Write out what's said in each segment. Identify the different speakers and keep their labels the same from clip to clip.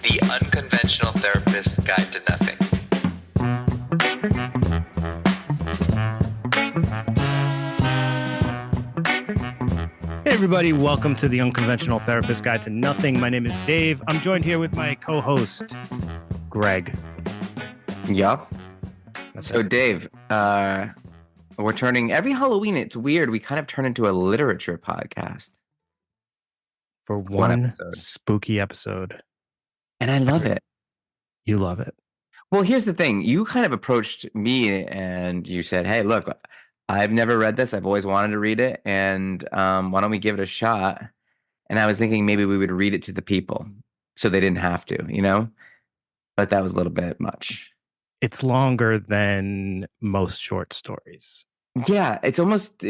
Speaker 1: The Unconventional Therapist's Guide to Nothing.
Speaker 2: Hey everybody, welcome to the Unconventional Therapist's Guide to Nothing. My name is Dave. I'm joined here with my co-host, Greg.
Speaker 3: Yup.
Speaker 2: So
Speaker 3: Dave, we're turning every Halloween. It's weird. We kind of turn into a literature podcast
Speaker 2: for one
Speaker 3: episode.
Speaker 2: Spooky episode.
Speaker 3: And I love it.
Speaker 2: You love it.
Speaker 3: Well, here's the thing. You kind of approached me and you said, hey, look, I've never read this. I've always wanted to read it. And why don't we give it a shot? And I was thinking maybe we would read it to the people so they didn't have to, you know? But that was a little bit much.
Speaker 2: It's longer than most short stories.
Speaker 3: Yeah, it's almost...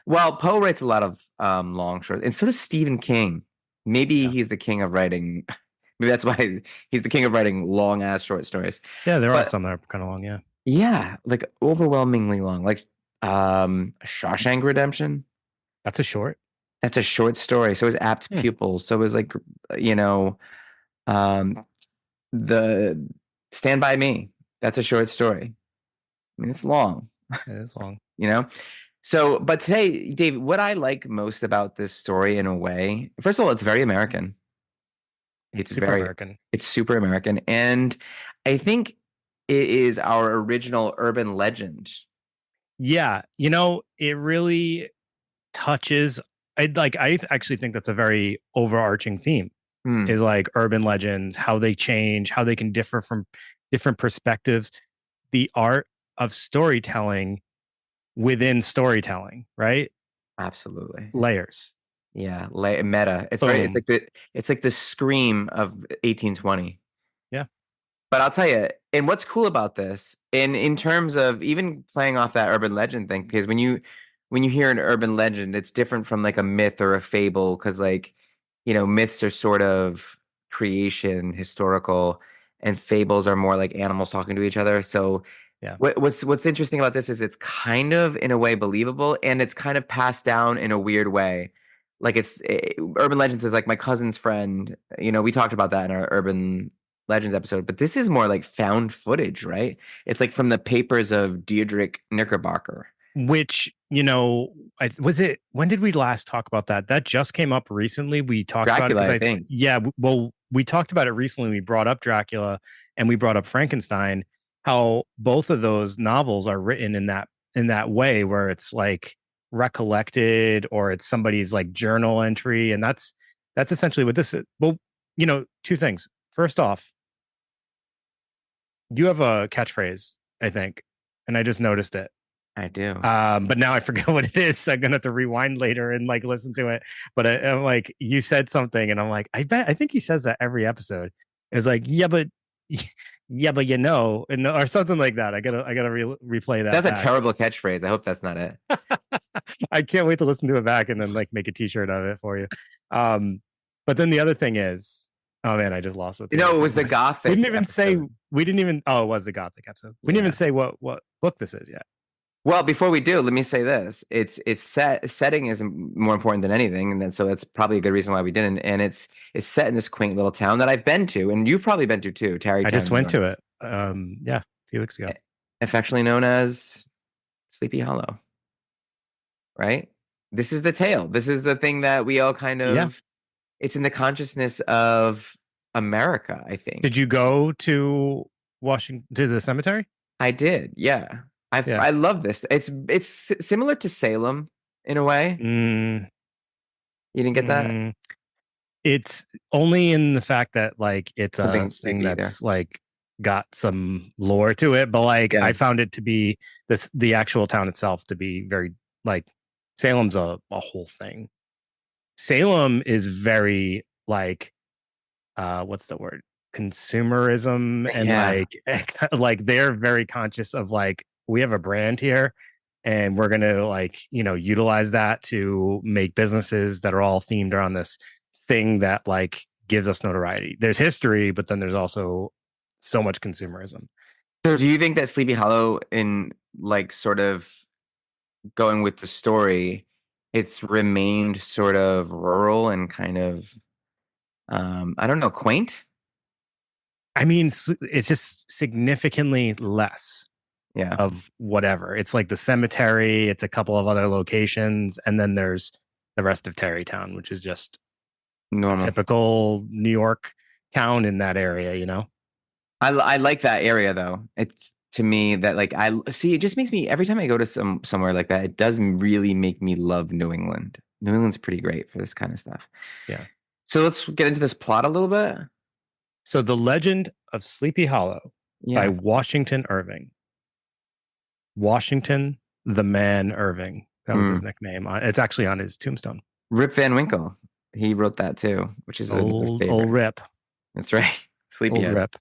Speaker 3: Well, Poe writes a lot of long short, and so does Stephen King. Maybe he's the king of writing. Maybe that's why he's the king of writing long ass short stories.
Speaker 2: Yeah, there are some that are kind of long. Yeah.
Speaker 3: Yeah, like overwhelmingly long. Like Shawshank Redemption.
Speaker 2: That's a short.
Speaker 3: That's a short story. So is Apt Pupils. So is like, you know, the Stand By Me. That's a short story. I mean, it's long.
Speaker 2: It is long.
Speaker 3: You know? So, but today, Dave, what I like most about this story in a way, first of all, it's very American. It's
Speaker 2: super American.
Speaker 3: It's super American. And I think it is our original urban legend.
Speaker 2: Yeah. You know, it really touches. I actually think that's a very overarching theme is like urban legends, how they change, how they can differ from different perspectives, the art of storytelling within storytelling, right?
Speaker 3: Absolutely.
Speaker 2: Layers.
Speaker 3: Yeah, meta. It's like the scream of 1820.
Speaker 2: Yeah.
Speaker 3: But I'll tell you, and what's cool about this, in terms of even playing off that urban legend thing, because when you hear an urban legend, it's different from like a myth or a fable, because like, you know, myths are sort of creation, historical, and fables are more like animals talking to each other. So
Speaker 2: yeah.
Speaker 3: What's interesting about this is it's kind of in a way believable, and it's kind of passed down in a weird way. Like urban legends is like my cousin's friend. You know, we talked about that in our urban legends episode, but this is more like found footage, right? It's like from the papers of Deirdre Knickerbocker.
Speaker 2: Which, you know, when did we last talk about that? That just came up recently. We talked
Speaker 3: Dracula,
Speaker 2: about it.
Speaker 3: I think.
Speaker 2: Yeah, well, we talked about it recently. We brought up Dracula and we brought up Frankenstein. How both of those novels are written in that way, where it's like recollected or it's somebody's like journal entry, and that's essentially what this is. Well, you know, two things. First off, you have a catchphrase, I think, and I just noticed it.
Speaker 3: I do.
Speaker 2: But now I forget what it is. So I'm gonna have to rewind later and like listen to it. But I'm like, you said something, and I'm like, I think he says that every episode. It's like, yeah, but you know, and or something like that. I gotta replay that.
Speaker 3: That's a terrible catchphrase. I hope that's not it.
Speaker 2: I can't wait to listen to it back and then like make a t-shirt of it for you. But then the other thing is, oh man, I just lost it.
Speaker 3: You know, it was the Gothic.
Speaker 2: We didn't even oh, it was the Gothic episode. We didn't even say what book this is yet.
Speaker 3: Well, before we do, let me say this: setting is more important than anything, and then so that's probably a good reason why we didn't. And it's set in this quaint little town that I've been to, and you've probably been to too, Tarrytown.
Speaker 2: I just went to it, a few weeks ago.
Speaker 3: Affectionately known as Sleepy Hollow, right? This is the tale. This is the thing that we all kind of. Yeah. It's in the consciousness of America, I think.
Speaker 2: Did you go to Washington to the cemetery?
Speaker 3: I did. Yeah. I love this. It's similar to Salem in a way. You didn't get that?
Speaker 2: It's only in the fact that like it's a thing that's like got some lore to it, but like I found it to be the actual town itself to be very like Salem's a whole thing. Salem is very like what's the word? Consumerism and like they're very conscious of like we have a brand here and we're going to like, you know, utilize that to make businesses that are all themed around this thing that like gives us notoriety. There's history, but then there's also so much consumerism.
Speaker 3: So do you think that Sleepy Hollow, in like sort of going with the story, it's remained sort of rural and kind of I don't know, quaint.
Speaker 2: I mean, it's just significantly less of whatever. It's like the cemetery, it's a couple of other locations, and then there's the rest of Tarrytown, which is just
Speaker 3: normal,
Speaker 2: typical New York town in that area, you know?
Speaker 3: I like that area though. It's to me that like I see it just makes me every time I go to somewhere like that, it does really make me love New England. New England's pretty great for this kind of stuff.
Speaker 2: Yeah.
Speaker 3: So let's get into this plot a little bit.
Speaker 2: So The Legend of Sleepy Hollow by Washington Irving. Washington the Man Irving. That was his nickname. It's actually on his tombstone.
Speaker 3: Rip Van Winkle. He wrote that too, which is
Speaker 2: old Rip.
Speaker 3: That's right. Sleepyhead.
Speaker 2: Rip.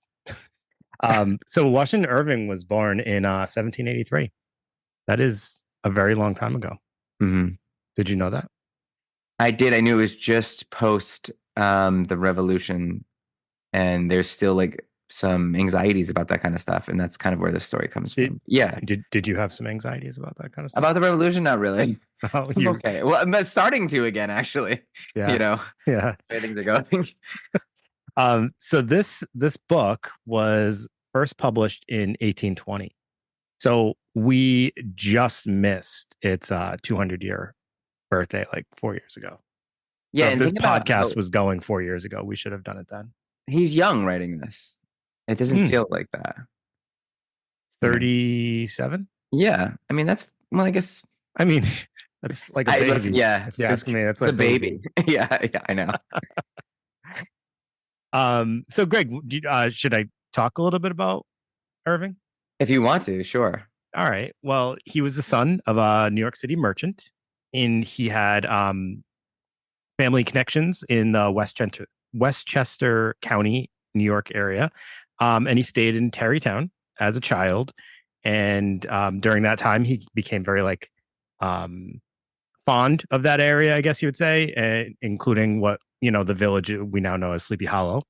Speaker 2: So Washington Irving was born in 1783. That is a very long time ago.
Speaker 3: Mm-hmm.
Speaker 2: Did you know that?
Speaker 3: I did. I knew it was just post the revolution, and there's still like some anxieties about that kind of stuff, and that's kind of where the story comes from. Yeah.
Speaker 2: Did you have some anxieties about that kind of stuff?
Speaker 3: About the revolution? Not really.
Speaker 2: Oh,
Speaker 3: okay. Well, I'm starting to again, actually.
Speaker 2: Yeah.
Speaker 3: You know.
Speaker 2: Yeah.
Speaker 3: Where things are going.
Speaker 2: So this book was first published in 1820. So we just missed its 200-year birthday like 4 years ago.
Speaker 3: Yeah,
Speaker 2: so if this podcast was going 4 years ago, we should have done it then.
Speaker 3: He's young writing this. It doesn't feel like that.
Speaker 2: 37?
Speaker 3: Yeah. I mean, that's well, I guess.
Speaker 2: I mean, that's like a baby. If you ask me, that's like
Speaker 3: a baby. Yeah, I know.
Speaker 2: So Greg, should I talk a little bit about Irving?
Speaker 3: If you want to, sure.
Speaker 2: All right. Well, he was the son of a New York City merchant, and he had family connections in the Westchester County, New York area. And he stayed in Tarrytown as a child. And during that time, he became very like fond of that area, I guess you would say, including what, the village we now know as Sleepy Hollow.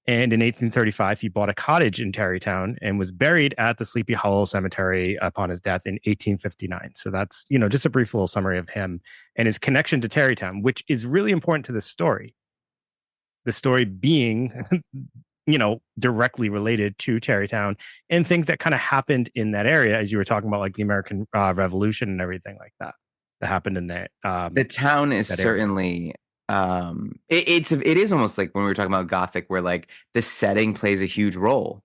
Speaker 2: And in 1835, he bought a cottage in Tarrytown and was buried at the Sleepy Hollow Cemetery upon his death in 1859. So that's, just a brief little summary of him and his connection to Tarrytown, which is really important to this story. The story being, directly related to Tarrytown and things that kind of happened in that area, as you were talking about, like the American Revolution and everything like that happened in that.
Speaker 3: The town is certainly... it is almost like when we were talking about Gothic, where like the setting plays a huge role,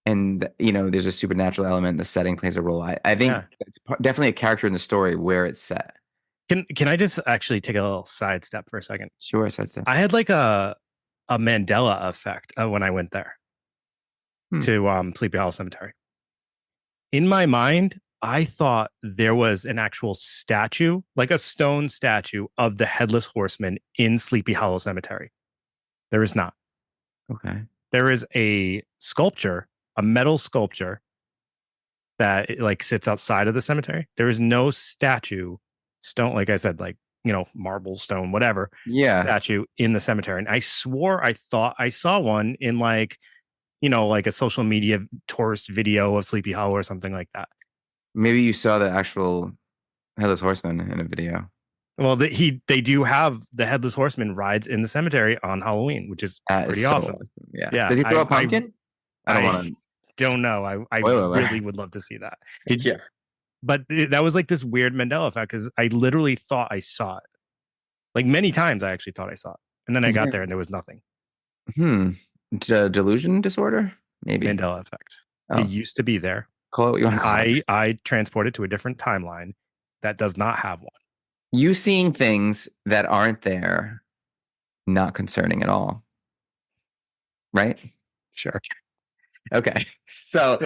Speaker 3: and there's a supernatural element. The setting plays a role. I think it's definitely a character in the story where it's set.
Speaker 2: Can I just actually take a little sidestep for a second?
Speaker 3: Sure, sidestep.
Speaker 2: I had like a Mandela effect when I went there to Sleepy Hollow Cemetery. In my mind, I thought there was an actual statue, like a stone statue of the Headless Horseman in Sleepy Hollow Cemetery. There is not.
Speaker 3: Okay.
Speaker 2: There is a sculpture, a metal sculpture that like sits outside of the cemetery. There is no statue, stone, like I said, like, marble, stone, whatever.
Speaker 3: Yeah.
Speaker 2: Statue in the cemetery. And I swore I thought I saw one in like, like a social media tourist video of Sleepy Hollow or something like that.
Speaker 3: Maybe you saw the actual Headless Horseman in a video.
Speaker 2: Well, they do have the Headless Horseman rides in the cemetery on Halloween, which is pretty awesome.
Speaker 3: Yeah. Does he throw a pumpkin?
Speaker 2: I don't know. I really would love to see that. But that was like this weird Mandela effect because I literally thought I saw it. Like many times I actually thought I saw it. And then I got there and there was nothing.
Speaker 3: Delusion disorder? Maybe.
Speaker 2: Mandela effect. It used to be there.
Speaker 3: Call it what you want to call it.
Speaker 2: I transported to a different timeline that does not have one.
Speaker 3: You seeing things that aren't there, not concerning at all. Right?
Speaker 2: Sure.
Speaker 3: Okay. So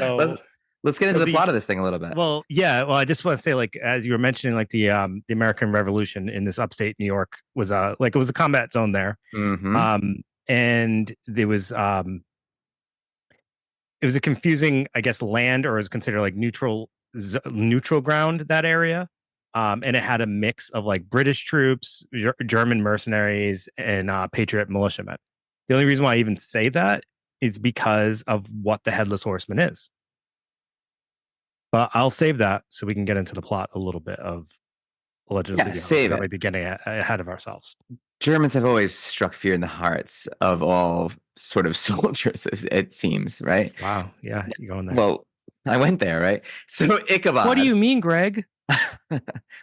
Speaker 3: let's get into the plot of this thing a little bit.
Speaker 2: Well, yeah. Well, I just want to say, like, as you were mentioning, like the American Revolution in this upstate New York was it was a combat zone there.
Speaker 3: Mm-hmm.
Speaker 2: And there was it was a confusing, I guess, land, or is considered like neutral ground, that area. And it had a mix of like British troops, German mercenaries, and Patriot militiamen. The only reason why I even say that is because of what the Headless Horseman is. But I'll save that so we can get into the plot a little bit of allegedly,
Speaker 3: save
Speaker 2: really
Speaker 3: it.
Speaker 2: be getting ahead of ourselves.
Speaker 3: Germans have always struck fear in the hearts of all sort of soldiers, it seems, right?
Speaker 2: Wow. Yeah, you're going there.
Speaker 3: Well, I went there, right? So Ichabod.
Speaker 2: What do you mean, Greg?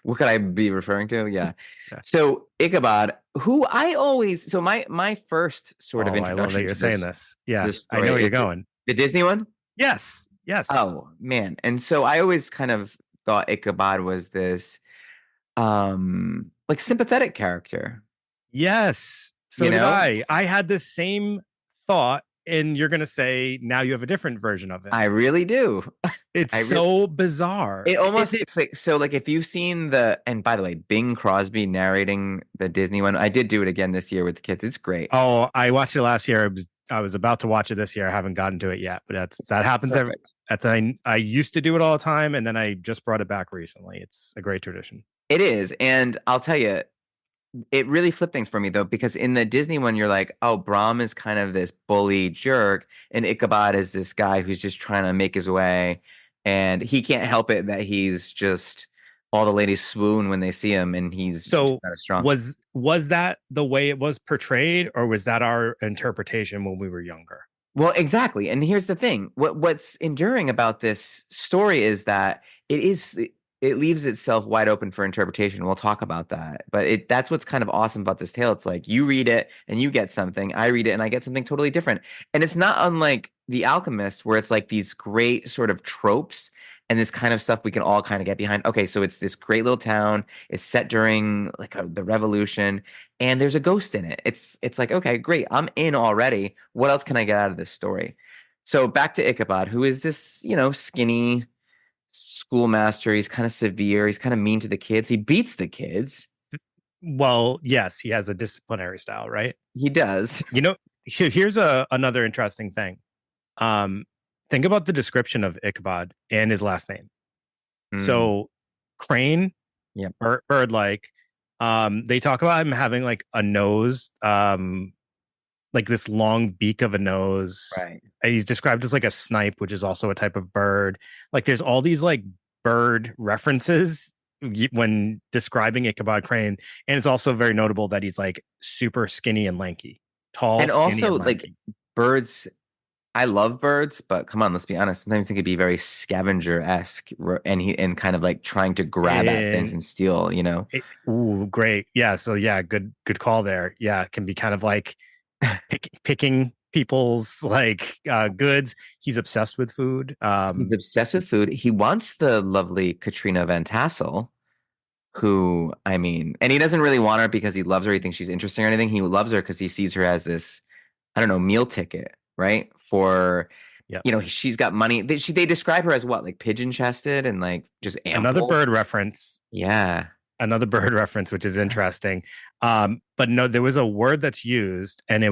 Speaker 3: What could I be referring to? Yeah.
Speaker 2: Yeah.
Speaker 3: So Ichabod, who I always my first sort of introduction
Speaker 2: I love that you're
Speaker 3: to
Speaker 2: saying this. Yeah, I know
Speaker 3: story
Speaker 2: where you're
Speaker 3: is
Speaker 2: going.
Speaker 3: the Disney one.
Speaker 2: Yes.
Speaker 3: Oh man. And so I always kind of thought Ichabod was this like sympathetic character.
Speaker 2: Yes. So did I. I had the same thought, and you're gonna say now you have a different version of it.
Speaker 3: I really do.
Speaker 2: It's so bizarre.
Speaker 3: It almost it's like so like if you've seen and by the way, Bing Crosby narrating the Disney one, I did do it again this year with the kids. It's great.
Speaker 2: Oh, I watched it last year. I was about to watch it this year. I haven't gotten to it yet, but that happens I used to do it all the time, and then I just brought it back recently. It's a great tradition.
Speaker 3: It is, and I'll tell you, it really flipped things for me though, because in the Disney one, you're like, oh, Brahm is kind of this bully jerk, and Ichabod is this guy who's just trying to make his way, and he can't help it that he's just all the ladies swoon when they see him, and he's
Speaker 2: so
Speaker 3: kind of strong.
Speaker 2: Was that the way it was portrayed, or was that our interpretation when we were younger?
Speaker 3: Well, exactly. And here's the thing. What's enduring about this story is that it leaves itself wide open for interpretation. We'll talk about that. But that's what's kind of awesome about this tale. It's like you read it and you get something. I read it and I get something totally different. And it's not unlike The Alchemist, where it's like these great sort of tropes and this kind of stuff we can all kind of get behind. Okay, so it's this great little town. It's set during like the revolution, and there's a ghost in it. It's like, okay, great. I'm in already. What else can I get out of this story? So back to Ichabod, who is this, skinny schoolmaster. He's kind of severe. He's kind of mean to the kids. He beats the kids.
Speaker 2: Well, yes, he has a disciplinary style, right?
Speaker 3: He does.
Speaker 2: So here's another interesting thing. Think about the description of Ichabod and his last name. So crane, bird-like. They talk about him having like a nose, like this long beak of a nose.
Speaker 3: Right.
Speaker 2: And he's described as like a snipe, which is also a type of bird. Like there's all these like bird references when describing Ichabod Crane. And it's also very notable that he's like super skinny and lanky, tall,
Speaker 3: and also
Speaker 2: and
Speaker 3: like birds. I love birds, but come on, let's be honest. Sometimes they could be very scavenger-esque, and kind of like trying to grab at things and steal.
Speaker 2: Ooh, great. Yeah. So yeah, good call there. Yeah, it can be kind of like picking people's like goods. He's obsessed with food.
Speaker 3: He's obsessed with food. He wants the lovely Katrina Van Tassel, who, I mean, and he doesn't really want her because he loves her. He thinks she's interesting or anything. He loves her because he sees her as this, I don't know, meal ticket, right? For, she's got money. They describe her as what, like pigeon chested and like just ample.
Speaker 2: Another bird reference.
Speaker 3: Yeah.
Speaker 2: Another bird reference, which is interesting. But no, there was a word that's used, and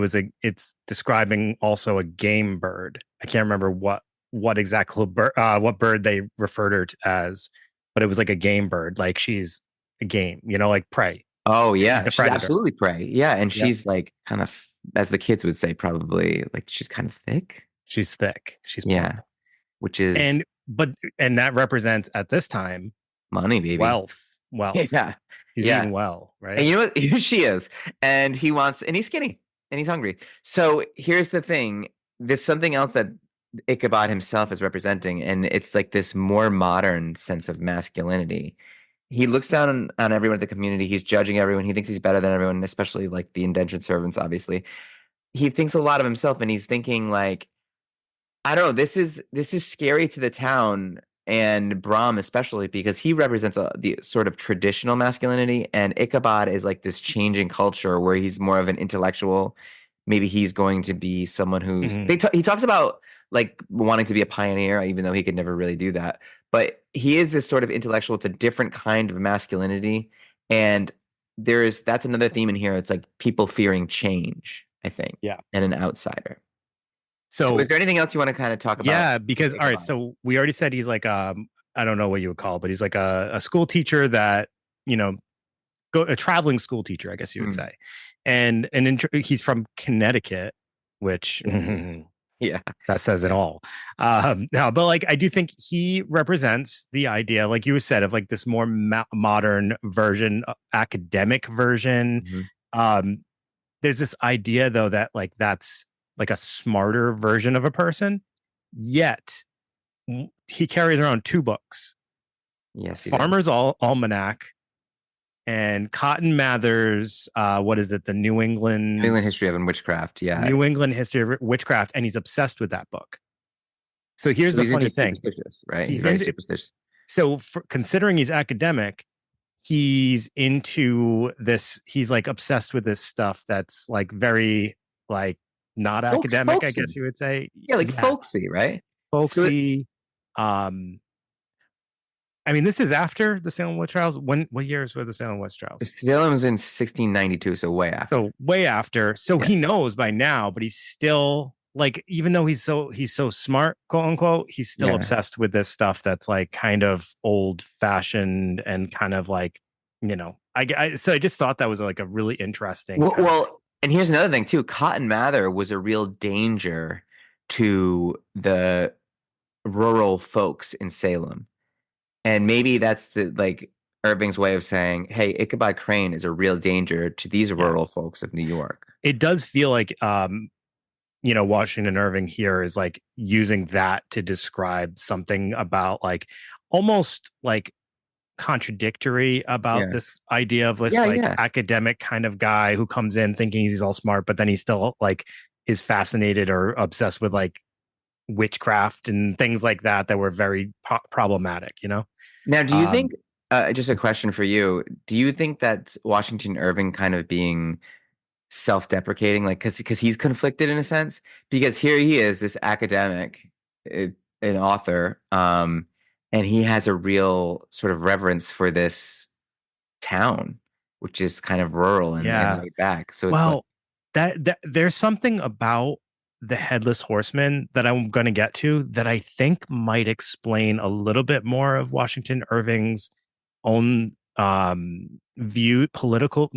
Speaker 2: it's describing also a game bird. I can't remember what exactly what bird they referred her to as, but it was like a game bird, like she's a game, like prey.
Speaker 3: Oh yeah, she's absolutely prey. Yeah, and she's like kind of, as the kids would say, probably like she's kind of thick.
Speaker 2: She's thick. She's
Speaker 3: plump. Which is
Speaker 2: and that represents at this time
Speaker 3: money, baby,
Speaker 2: wealth.
Speaker 3: Yeah,
Speaker 2: he's eating well, right?
Speaker 3: And you know what? Here she is, and he's skinny and he's hungry. So here's the thing: there's something else that Ichabod himself is representing, and it's like this more modern sense of masculinity. He looks down on everyone in the community. He's judging everyone. He thinks he's better than everyone, especially like the indentured servants, obviously. He thinks a lot of himself, and he's thinking like, I don't know, this is scary to the town and Brahm especially, because he represents the sort of traditional masculinity, and Ichabod is like this changing culture where he's more of an intellectual. Maybe he's going to be someone who's he talks about like wanting to be a pioneer, even though he could never really do that. But he is this sort of intellectual. It's a different kind of masculinity. And that's another theme in here. It's like people fearing change, I think.
Speaker 2: Yeah.
Speaker 3: And an outsider.
Speaker 2: So
Speaker 3: is there anything else you want to kind of talk about?
Speaker 2: Yeah, because, all right. So we already said he's like, I don't know what you would call it, but he's like a school teacher that, a traveling school teacher, I guess you would say. And he's from Connecticut, which
Speaker 3: Yeah.
Speaker 2: That says it all. No, but like I do think he represents the idea, like you said, of like this more modern version, academic version. Um, there's this idea though that like that's like a smarter version of a person. Yet he carries around two books:
Speaker 3: Yes, he does.
Speaker 2: Farmer's Almanac and Cotton Mather's. What is it? The
Speaker 3: New England History of Witchcraft. Yeah.
Speaker 2: New England History of Witchcraft, and he's obsessed with that book. So here's the funny thing,
Speaker 3: right? He's very superstitious.
Speaker 2: So considering he's academic, he's into this. He's like obsessed with this stuff that's like very like not academic, folksy. I guess you would say.
Speaker 3: Yeah, like folksy, right?
Speaker 2: Folksy. I mean, this is after the Salem witch trials. What years were the Salem witch trials?
Speaker 3: Salem was in 1692, so way after.
Speaker 2: So he knows by now, but he's still like, even though he's so smart, quote unquote, he's still obsessed with this stuff that's like kind of old fashioned and kind of like, you know, so I just thought that was like a really interesting.
Speaker 3: Well, and here's another thing too. Cotton Mather was a real danger to the rural folks in Salem. And maybe that's the like Irving's way of saying, hey, Ichabod Crane is a real danger to these rural folks of New York.
Speaker 2: It does feel like, you know, Washington Irving here is like using that to describe something about like almost like contradictory about this idea of this academic kind of guy who comes in thinking he's all smart, but then he still like is fascinated or obsessed with like witchcraft and things like that were very problematic, you know?
Speaker 3: Now, do you think, just a question for you, do you think that Washington Irving kind of being self-deprecating, like, because he's conflicted in a sense? Because here he is, this academic, an author, and he has a real sort of reverence for this town, which is kind of rural and laid back. So it's
Speaker 2: well, that there's something about the Headless Horseman that I'm going to get to that I think might explain a little bit more of Washington Irving's own not political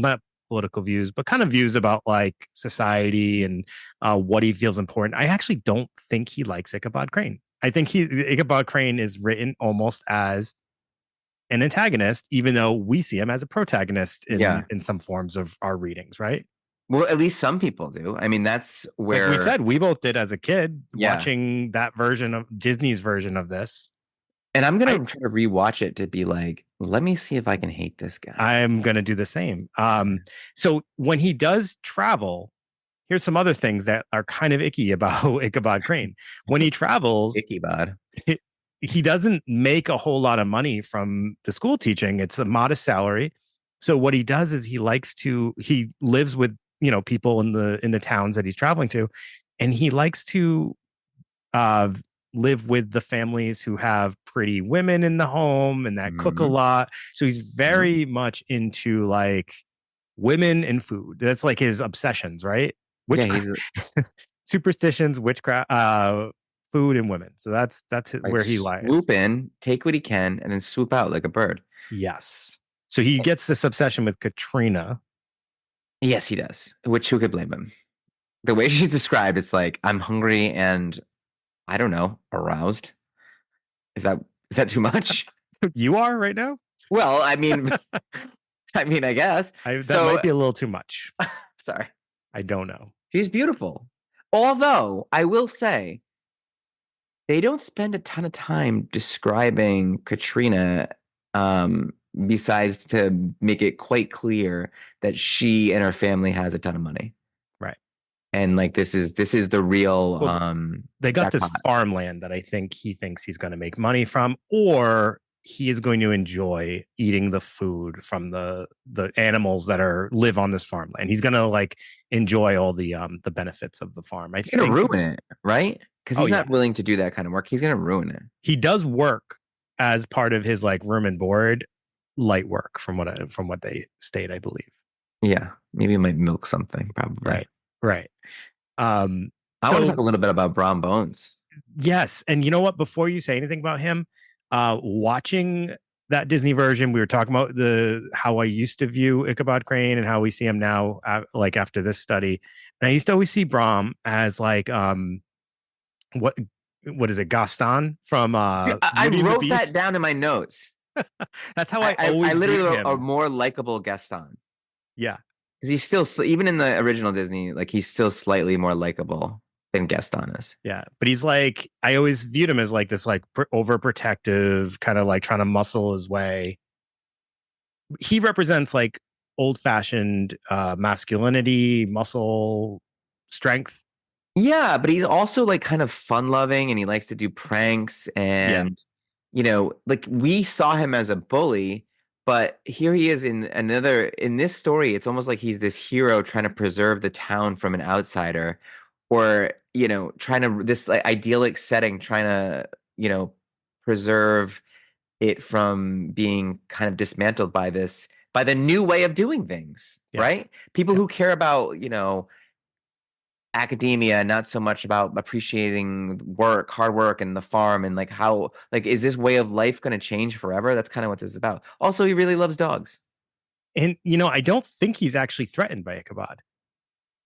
Speaker 2: views, but kind of views about like society and what he feels important. I actually don't think he likes Ichabod Crane. I think Ichabod Crane is written almost as an antagonist, even though we see him as a protagonist in some forms of our readings, right?
Speaker 3: Well, at least some people do. I mean, that's where
Speaker 2: like we said we both did as a kid, watching that version of Disney's version of this.
Speaker 3: And I'm going to try to rewatch it to be like, let me see if I can hate this guy.
Speaker 2: I'm going to do the same. So when he does travel, here's some other things that are kind of icky about Ichabod Crane. When he travels,
Speaker 3: Ichabod,
Speaker 2: he doesn't make a whole lot of money from the school teaching. It's a modest salary. So what he does is he lives with, you know, people in the towns that he's traveling to, and he likes to live with the families who have pretty women in the home and that cook a lot. So he's very much into like women and food. That's like his obsessions, right? Superstitions, witchcraft, food, and women. So that's like where he lies.
Speaker 3: Swoop in, take what he can, and then swoop out like a bird.
Speaker 2: Yes. So he gets this obsession with Katrina.
Speaker 3: Yes, he does. Which, who could blame him? The way she described, it's like, I'm hungry and, I don't know, aroused. Is that too much?
Speaker 2: You are right now?
Speaker 3: Well, I mean, I guess.
Speaker 2: That might be a little too much.
Speaker 3: Sorry.
Speaker 2: I don't know.
Speaker 3: She's beautiful. Although, I will say, they don't spend a ton of time describing Katrina, besides to make it quite clear that she and her family has a ton of money.
Speaker 2: Right.
Speaker 3: And like, this is the real,
Speaker 2: they got this farmland that I think he thinks he's going to make money from, or he is going to enjoy eating the food from the animals that live on this farmland. He's going to like enjoy all the benefits of the farm. He's going to
Speaker 3: ruin it, right? Because he's not willing to do that kind of work. He's going to ruin it.
Speaker 2: He does work as part of his like room and board, light work from what they state, I believe.
Speaker 3: Yeah, maybe he might milk something, probably.
Speaker 2: Right.
Speaker 3: I want to talk a little bit about Brom Bones.
Speaker 2: Yes, and you know what? Before you say anything about him, watching that Disney version, we were talking about how I used to view Ichabod Crane and how we see him now, like after this study. And I used to always see Brom as like what is it, Gaston from
Speaker 3: I
Speaker 2: Beauty and the
Speaker 3: wrote that
Speaker 2: Beast?
Speaker 3: down in my notes.
Speaker 2: That's how
Speaker 3: I
Speaker 2: always
Speaker 3: literally
Speaker 2: read
Speaker 3: wrote a
Speaker 2: him.
Speaker 3: more likable Gaston.
Speaker 2: Yeah,
Speaker 3: because he's still even in the original Disney, like he's still slightly more likable than Gaston is.
Speaker 2: yeah, but he's like, I always viewed him as like this like overprotective kind of like trying to muscle his way. He represents like old fashioned masculinity, muscle, strength.
Speaker 3: Yeah, but he's also like kind of fun loving and he likes to do pranks and like we saw him as a bully, but here he is in this story, it's almost like he's this hero trying to preserve the town from an outsider or, trying to this like idyllic setting, trying to, preserve it from being kind of dismantled by the new way of doing things,
Speaker 2: Yeah.
Speaker 3: right? People
Speaker 2: Yeah.
Speaker 3: who care about, academia, not so much about appreciating hard work and the farm and like how like is this way of life going to change forever? That's kind of what this is about. Also, he really loves dogs.
Speaker 2: And I don't think he's actually threatened by Ichabod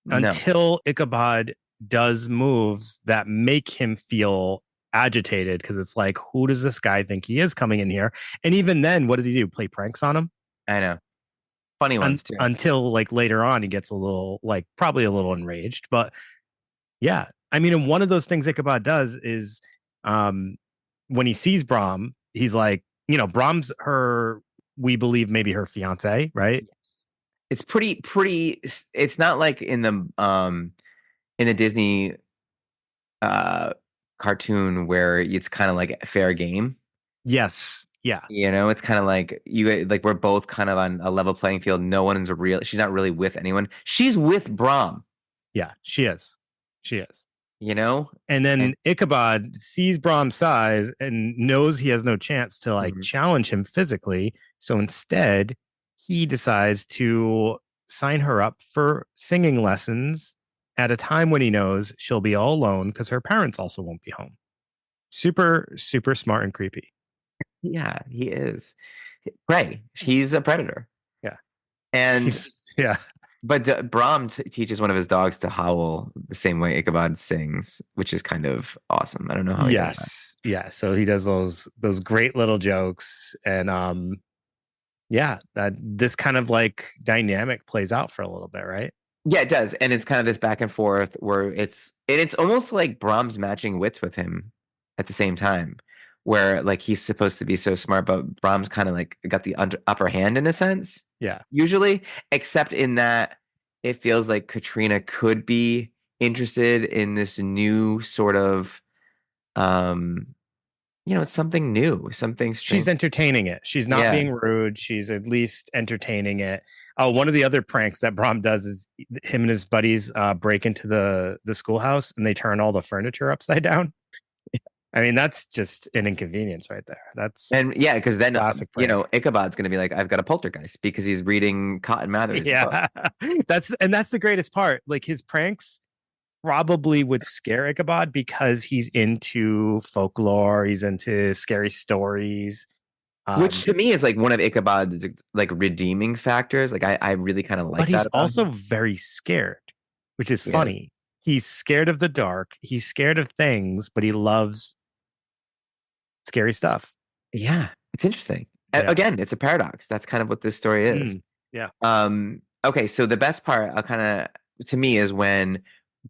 Speaker 3: No.
Speaker 2: until Ichabod does moves that make him feel agitated because it's like, who does this guy think he is coming in here? And even then, what does he do? Play pranks on him?
Speaker 3: I know. Funny ones too.
Speaker 2: Until like later on, he gets a little like probably a little enraged. But yeah, I mean, and one of those things Ichabod does is when he sees Brahm, he's like, Brahm's we believe maybe her fiance, right?
Speaker 3: Yes. It's pretty it's not like in the Disney cartoon where it's kind of like fair game.
Speaker 2: Yes. Yeah.
Speaker 3: It's kind of like we're both kind of on a level playing field. She's not really with anyone. She's with Brahm.
Speaker 2: Yeah, she is. She is.
Speaker 3: And
Speaker 2: then Ichabod sees Brahm's size and knows he has no chance to like challenge him physically. So instead, he decides to sign her up for singing lessons at a time when he knows she'll be all alone because her parents also won't be home. Super, super smart and creepy.
Speaker 3: Yeah, he is. Prey. He's a predator.
Speaker 2: Yeah.
Speaker 3: And
Speaker 2: yeah.
Speaker 3: But Brahm teaches one of his dogs to howl the same way Ichabod sings, which is kind of awesome. I don't know how he does
Speaker 2: that. Yeah. So he does those great little jokes. And that this kind of like dynamic plays out for a little bit, right?
Speaker 3: Yeah, it does. And it's kind of this back and forth where it's almost like Brahm's matching wits with him at the same time, where like he's supposed to be so smart, but Brahm's kind of like got the upper hand in a sense.
Speaker 2: Yeah.
Speaker 3: Usually, except in that it feels like Katrina could be interested in this new sort of, it's something new, something strange.
Speaker 2: She's entertaining it. She's not being rude. She's at least entertaining it. One of the other pranks that Brahm does is him and his buddies break into the schoolhouse and they turn all the furniture upside down. I mean, that's just an inconvenience right there.
Speaker 3: Because then Ichabod's going to be like, I've got a poltergeist because he's reading Cotton Mather's book.
Speaker 2: that's the greatest part. Like his pranks probably would scare Ichabod because he's into folklore, he's into scary stories.
Speaker 3: Which to me is like one of Ichabod's like redeeming factors. Like I really kind of like that.
Speaker 2: But he's also very scared, which is funny. He's scared of the dark. He's scared of things, but he loves scary stuff.
Speaker 3: Yeah, it's interesting. Yeah. Again, it's a paradox. That's kind of what this story is.
Speaker 2: Yeah.
Speaker 3: Okay, so the best part, to me, is when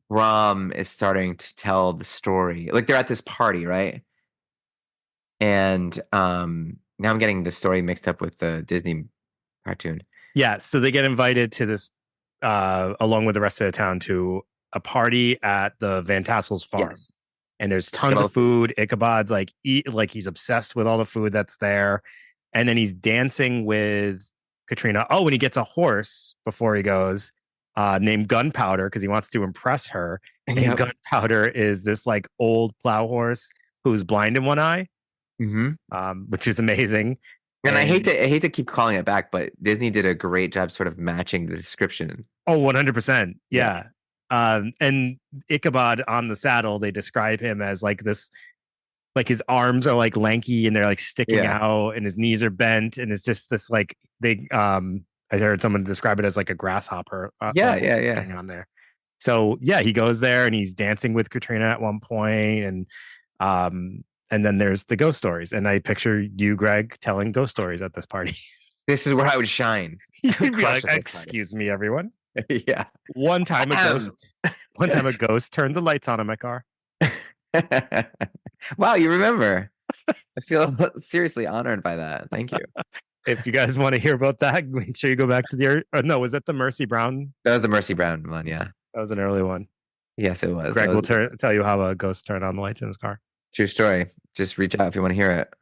Speaker 3: Brahm is starting to tell the story. Like they're at this party, right? And now I'm getting the story mixed up with the Disney cartoon.
Speaker 2: Yeah, so they get invited to this, along with the rest of the town, to a party at the Van Tassel's farm. Yes. And there's tons of food. Ichabod's like he's obsessed with all the food that's there. And then he's dancing with Katrina. Oh, and he gets a horse before he goes, named Gunpowder, because he wants to impress her. And Gunpowder is this like old plow horse who's blind in one eye. Which is amazing.
Speaker 3: And I hate to keep calling it back, but Disney did a great job sort of matching the description.
Speaker 2: Oh, 100%. Yeah. And Ichabod on the saddle, they describe him as like this, like his arms are like lanky and they're like sticking out and his knees are bent. And it's just this like, I heard someone describe it as like a grasshopper.
Speaker 3: Thing
Speaker 2: on there. So yeah, he goes there and he's dancing with Katrina at one point, and then there's the ghost stories. And I picture you, Greg, telling ghost stories at this party.
Speaker 3: This is where I would shine.
Speaker 2: You'd be like, "Excuse me, everyone."
Speaker 3: Yeah.
Speaker 2: One time a ghost turned the lights on in my car.
Speaker 3: Wow, you remember. I feel seriously honored by that. Thank you.
Speaker 2: If you guys want to hear about that, make sure you go back to the no, was that the Mercy Brown?
Speaker 3: That was the Mercy Brown one, yeah.
Speaker 2: That was an early one.
Speaker 3: Yes, it was.
Speaker 2: Greg will tell you how a ghost turned on the lights in his car.
Speaker 3: True story. Just reach out if you want to hear it.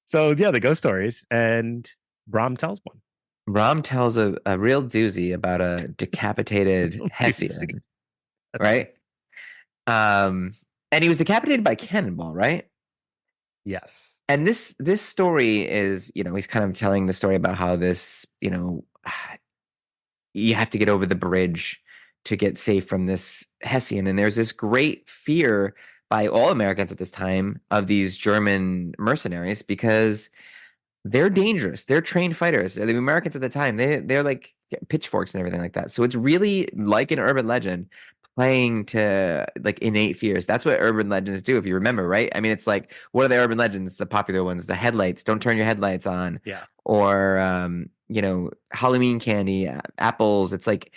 Speaker 2: So yeah, the ghost stories, and Brom tells one.
Speaker 3: Brom tells a real doozy about a decapitated Hessian, right? And he was decapitated by cannonball, right?
Speaker 2: Yes.
Speaker 3: And this story is, he's kind of telling the story about how this, you have to get over the bridge to get safe from this Hessian. And there's this great fear by all Americans at this time of these German mercenaries because they're dangerous. They're trained fighters. The Americans at the time, they're like pitchforks and everything like that. So it's really like an urban legend playing to like innate fears. That's what urban legends do, if you remember, right? I mean, it's like, what are the urban legends, the popular ones? The headlights, don't turn your headlights on.
Speaker 2: Yeah.
Speaker 3: Or, Halloween candy, apples. It's like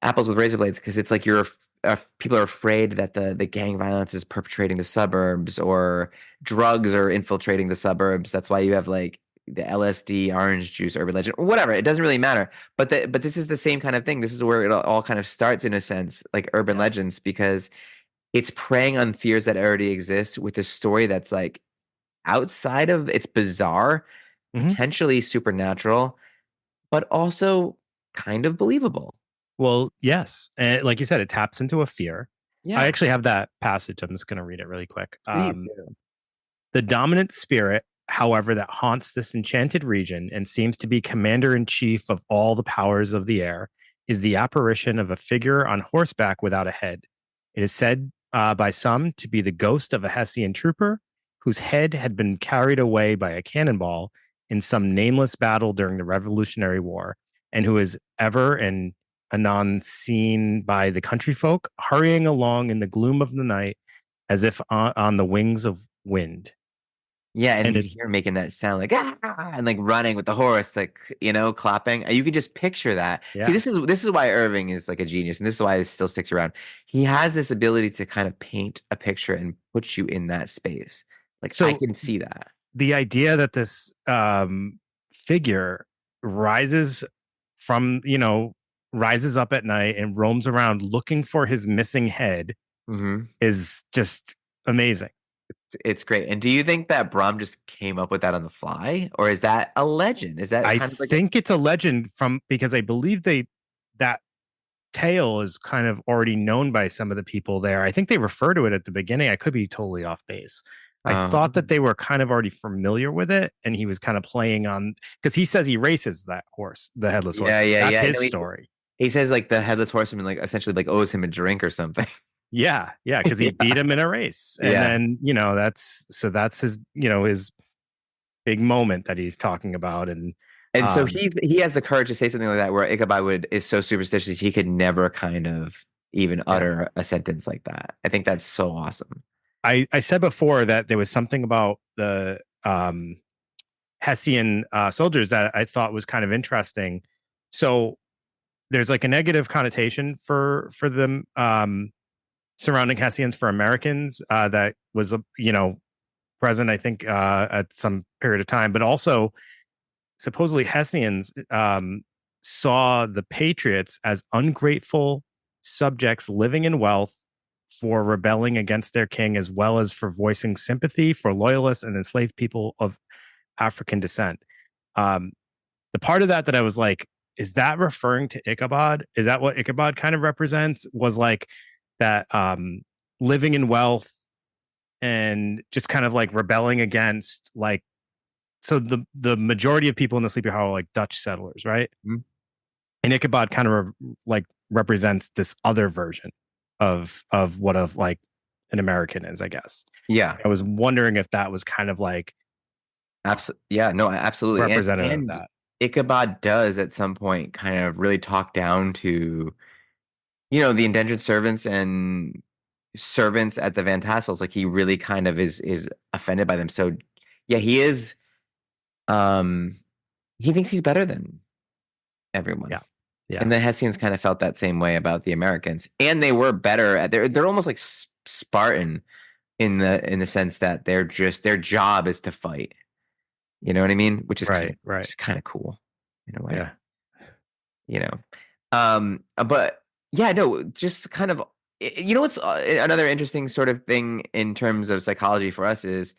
Speaker 3: apples with razor blades because it's like people are afraid that the gang violence is perpetrating the suburbs, or drugs are infiltrating the suburbs. That's why you have like the LSD, orange juice, urban legend, or whatever. It doesn't really matter. But this is the same kind of thing. This is where it all kind of starts in a sense, like urban legends, because it's preying on fears that already exist with a story that's like outside of, it's bizarre, potentially supernatural, but also kind of believable.
Speaker 2: Well, yes. And like you said, it taps into a fear. Yeah. I actually have that passage. I'm just going to read it really quick.
Speaker 3: Please do.
Speaker 2: The dominant spirit, however, that haunts this enchanted region and seems to be commander-in-chief of all the powers of the air is the apparition of a figure on horseback without a head. It is said by some to be the ghost of a Hessian trooper whose head had been carried away by a cannonball in some nameless battle during the Revolutionary War, and who is ever and anon seen by the country folk hurrying along in the gloom of the night as if on the wings of wind.
Speaker 3: Yeah, and you're making that sound like and like running with the horse, like clapping. You could just picture that. Yeah. See, this is why Irving is like a genius, and this is why it still sticks around. He has this ability to kind of paint a picture and put you in that space. Like, so I can see that.
Speaker 2: The idea that this figure rises up at night and roams around looking for his missing head is just amazing.
Speaker 3: It's great. And do you think that Brom just came up with that on the fly, or is that a legend? Is that
Speaker 2: I think it's a legend because I believe that tale is kind of already known by some of the people there. I think they refer to it at the beginning. I could be totally off base. I thought that they were kind of already familiar with it, and he was kind of playing on, because he says he races that horse, the headless horse. That's his story.
Speaker 3: He says like the headless horseman like essentially like owes him a drink or something.
Speaker 2: Yeah, because he beat him in a race, and then that's his his big moment that he's talking about, and
Speaker 3: so he has the courage to say something like that, where Ichabod is so superstitious he could never kind of even utter a sentence like that. I think that's so awesome.
Speaker 2: I said before that there was something about the Hessian soldiers that I thought was kind of interesting. So there's like a negative connotation for them surrounding Hessians for Americans that was present, I think, at some period of time, but also supposedly Hessians saw the Patriots as ungrateful subjects living in wealth for rebelling against their king, as well as for voicing sympathy for loyalists and enslaved people of African descent. The part of that I was like, is that referring to Ichabod? Is that what Ichabod kind of represents? Was like that living in wealth and just kind of like rebelling against, like, so the majority of people in the Sleepy Hollow are like Dutch settlers, right? Mm-hmm. And Ichabod kind of represents this other version of what like an American is, I guess.
Speaker 3: Yeah.
Speaker 2: I was wondering if that was kind of like
Speaker 3: absolutely. Yeah, no, absolutely.
Speaker 2: Representative of that.
Speaker 3: Ichabod does at some point kind of really talk down to, the indentured servants and servants at the Van Tassels. Like he really kind of is offended by them. So yeah, he is. Um, he thinks he's better than everyone.
Speaker 2: Yeah. Yeah.
Speaker 3: And the Hessians kind of felt that same way about the Americans, and they were better at they're almost like Spartan in the sense that their job is to fight. You know what I mean? Which is
Speaker 2: right.
Speaker 3: kind of cool in a way.
Speaker 2: Yeah.
Speaker 3: But yeah, no, just kind of, what's another interesting sort of thing in terms of psychology for us is